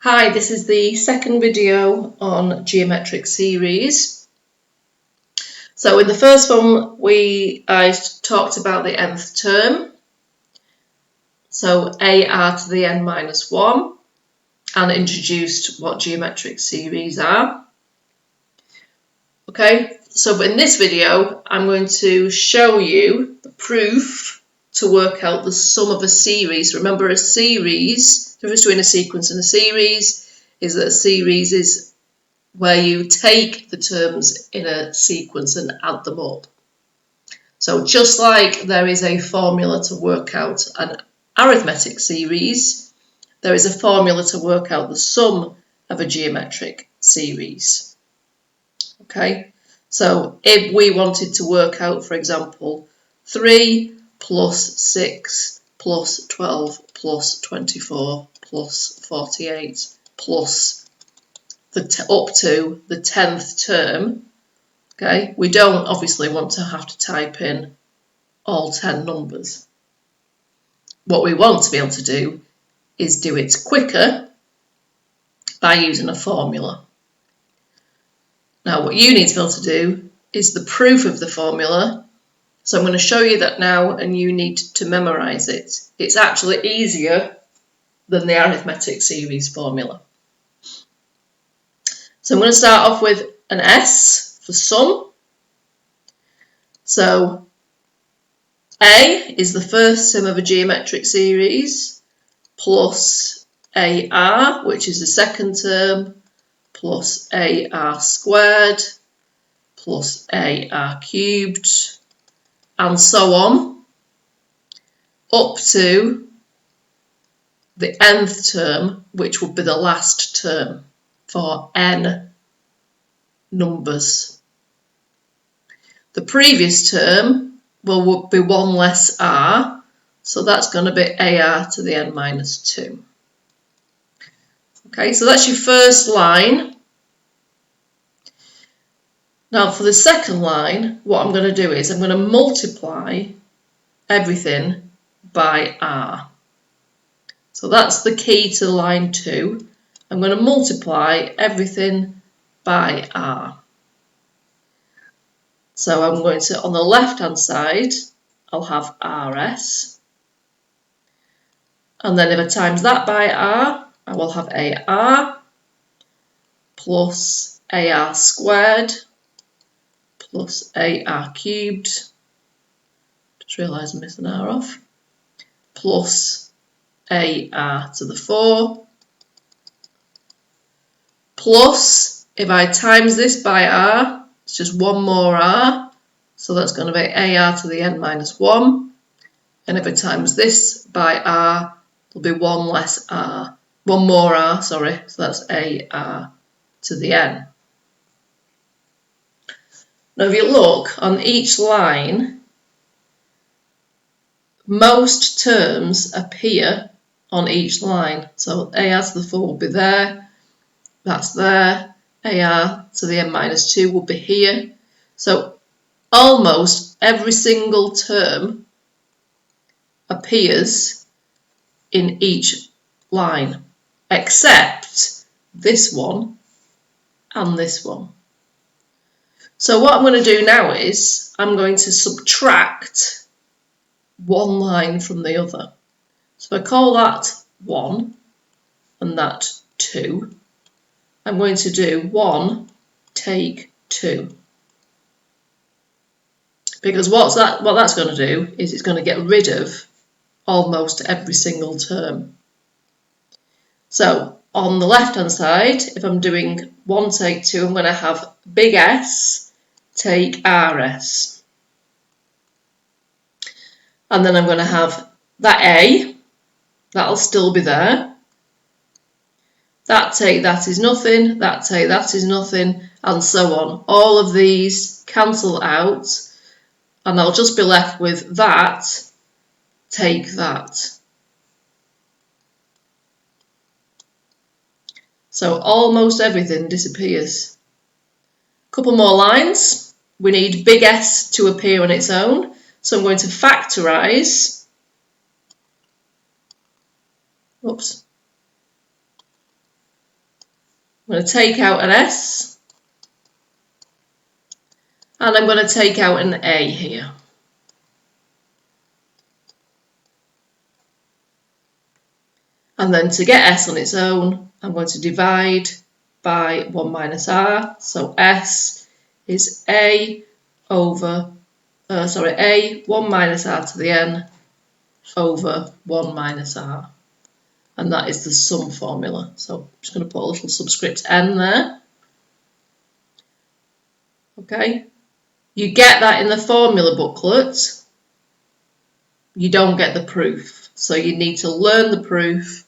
Hi, this is the second video on geometric series. So in the first one I talked about the nth term, so ar to the n minus 1, and introduced what geometric series are. Okay, so in this video I'm going to show you the proof to work out the sum of a series. Remember, a series, the difference between a sequence and a series is that a series is where you take the terms in a sequence and add them up. So just like there is a formula to work out an arithmetic series, there is a formula to work out the sum of a geometric series. Okay, so if we wanted to work out, for example, 3 plus 6 plus 12 plus 24 plus 48 plus up to the 10th term, okay, we don't obviously want to have to type in all 10 numbers. What we want to be able to do is do it quicker by using a formula. Now what you need to be able to do is the proof of the formula. So I'm going to show you that now and you need to memorize it. It's actually easier than the arithmetic series formula. So I'm going to start off with an S for sum. So A is the first term of a geometric series, plus AR, which is the second term, plus AR squared, plus AR cubed, and so on, up to the nth term, which would be the last term for n numbers. The previous term will be 1 less r, so that's going to be AR to the n minus 2. Okay, so that's your first line. Now for the second line, what I'm going to do is I'm going to multiply everything by r. So that's the key to line 2. I'm going to multiply everything by r. So I'm going to, on the left hand side, I'll have rs. And then if I times that by r, I will have AR plus AR squared plus AR cubed. Just realised I'm missing R off. Plus AR to the 4. Plus, if I times this by R, it's just one more R. So that's going to be AR to the n minus 1. And if I times this by R, there'll be one less R. One more R, sorry, so that's AR to the n. Now if you look on each line, most terms appear on each line. So AR to the 4 will be there, that's there, AR to the n minus 2 will be here. So almost every single term appears in each line, except this one and this one. So what I'm going to do now is I'm going to subtract one line from the other. So if I call that 1 and that 2, I'm going to do 1 take 2. Because what that's going to do is it's going to get rid of almost every single term. So on the left hand side, if I'm doing 1 take 2, I'm going to have big S take RS. And then I'm going to have that A, that'll still be there. That take that is nothing, that take that is nothing, and so on. All of these cancel out, and I'll just be left with that take that. So almost everything disappears. A couple more lines. We need big S to appear on its own. So I'm going to factorise. Oops. going to take out an S, and I'm going to take out an A here. And then to get S on its own, I'm going to divide by 1 minus R. So S is A over, A 1 minus R to the N over 1 minus R. And that is the sum formula. So I'm just going to put a little subscript N there. Okay. You get that in the formula booklet. You don't get the proof. So you need to learn the proof,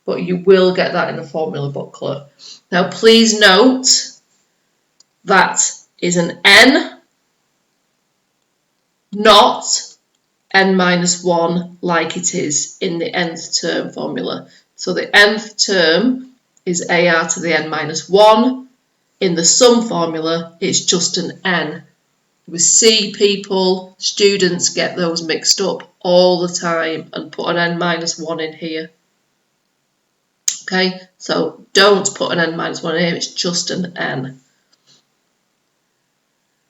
but you will get that in the formula booklet. Now please note that is an N, not N minus 1 like it is in the nth term formula. So the nth term is AR to the N minus 1. In the sum formula, it's just an N. We see people, students get those mixed up all the time and put an N minus 1 in here. Okay, so don't put an N minus 1 in here, it's just an N.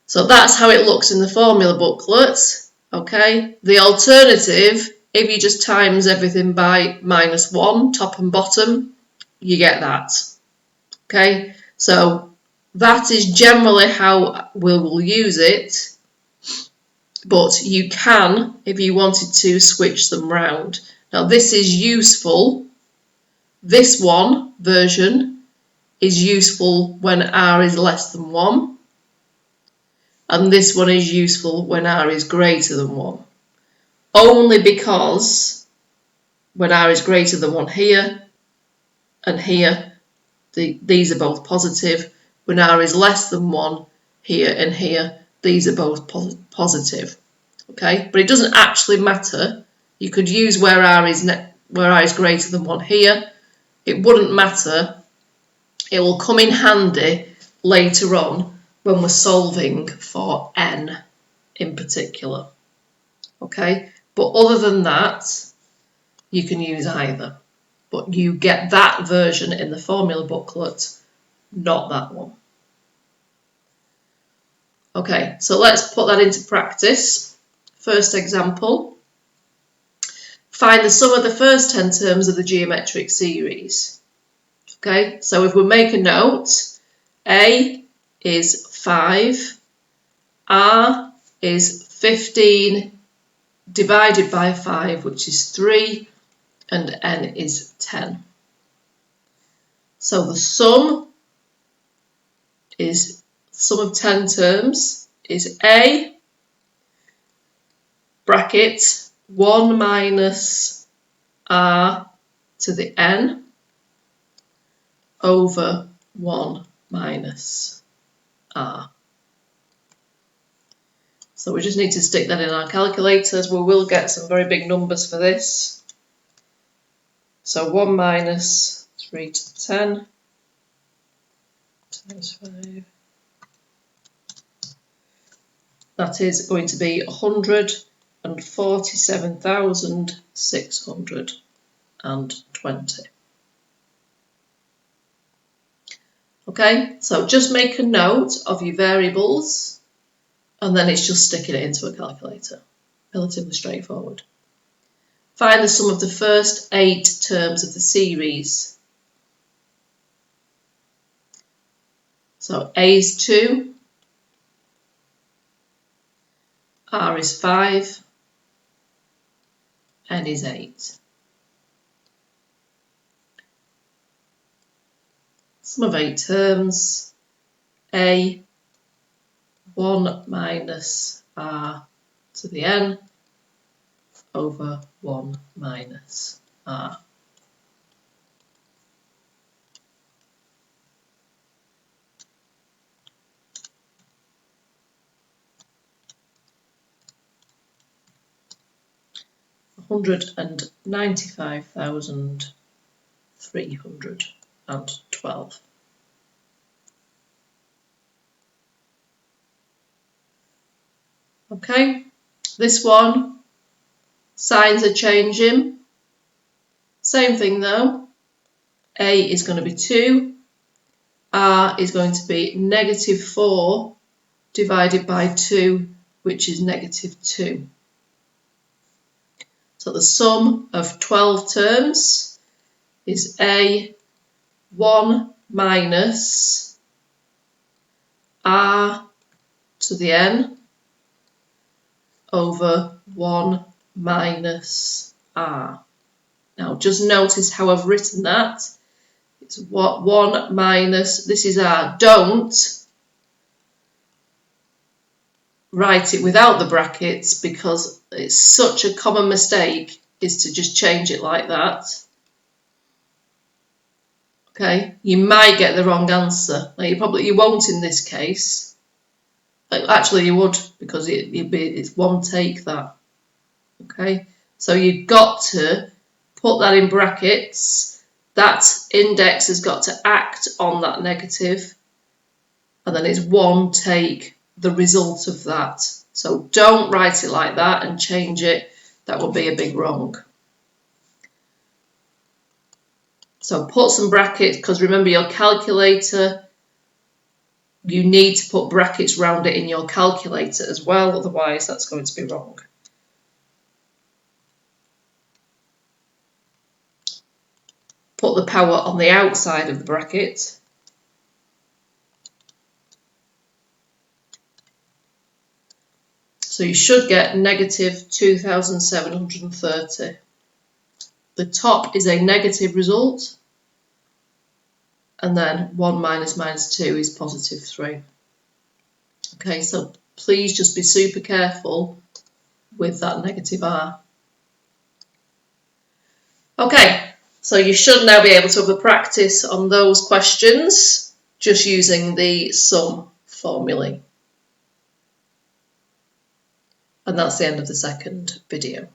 So that's how it looks in the formula booklet. Okay, the alternative, if you just times everything by minus 1, top and bottom, you get that. Okay, so that is generally how we will use it, but you can, if you wanted to, switch them round. Now this is useful. This one version is useful when R is less than 1, and this one is useful when R is greater than 1. Only because when R is greater than 1 here and here, these are both positive. When R is less than 1 here and here, these are both positive. Okay, but it doesn't actually matter. You could use where R is greater than 1 here. It wouldn't matter. It will come in handy later on when we're solving for N in particular. Okay, but other than that, you can use either. But you get that version in the formula booklet, not that one. Okay, so let's put that into practice. First example. Find the sum of the first 10 terms of the geometric series. Okay, so if we make a note, A is 5, R is 15 divided by 5, which is 3, and N is 10. So the sum of 10 terms is A, bracket, 1 minus R to the N over 1 minus R. So we just need to stick that in our calculators. We will get some very big numbers for this. So 1 minus 3 to the 10 times 5. That is going to be 147,620. Okay, so just make a note of your variables, and then it's just sticking it into a calculator. Relatively straightforward. Find the sum of the first 8 terms of the series. So A is 2, R is 5, N is 8. Sum of 8 terms, A, 1 minus R to the N over 1 minus R. $195,312. Okay, this one, signs are changing. Same thing though. A is going to be 2, R is going to be negative 4 divided by 2, which is negative 2. So the sum of 12 terms is A 1 minus R to the n over 1 minus R. Now just notice how I've written that. It's what 1 minus, this is R. Don't write it without the brackets because it's such a common mistake is to just change it like that. Okay, you might get the wrong answer. Now you won't in this case. Actually you would, because it's one take that. Okay, so you've got to put that in brackets. That index has got to act on that negative, and then it's one take the result of that. So don't write it like that and change it. That would be a big wrong. So put some brackets, because remember your calculator, you need to put brackets around it in your calculator as well, otherwise that's going to be wrong. Put the power on the outside of the bracket. So you should get negative 2,730. The top is a negative result, and then 1 minus minus 2 is positive 3. Okay, so please just be super careful with that negative R. Okay, so you should now be able to have a practice on those questions just using the sum formulae. And that's the end of the second video.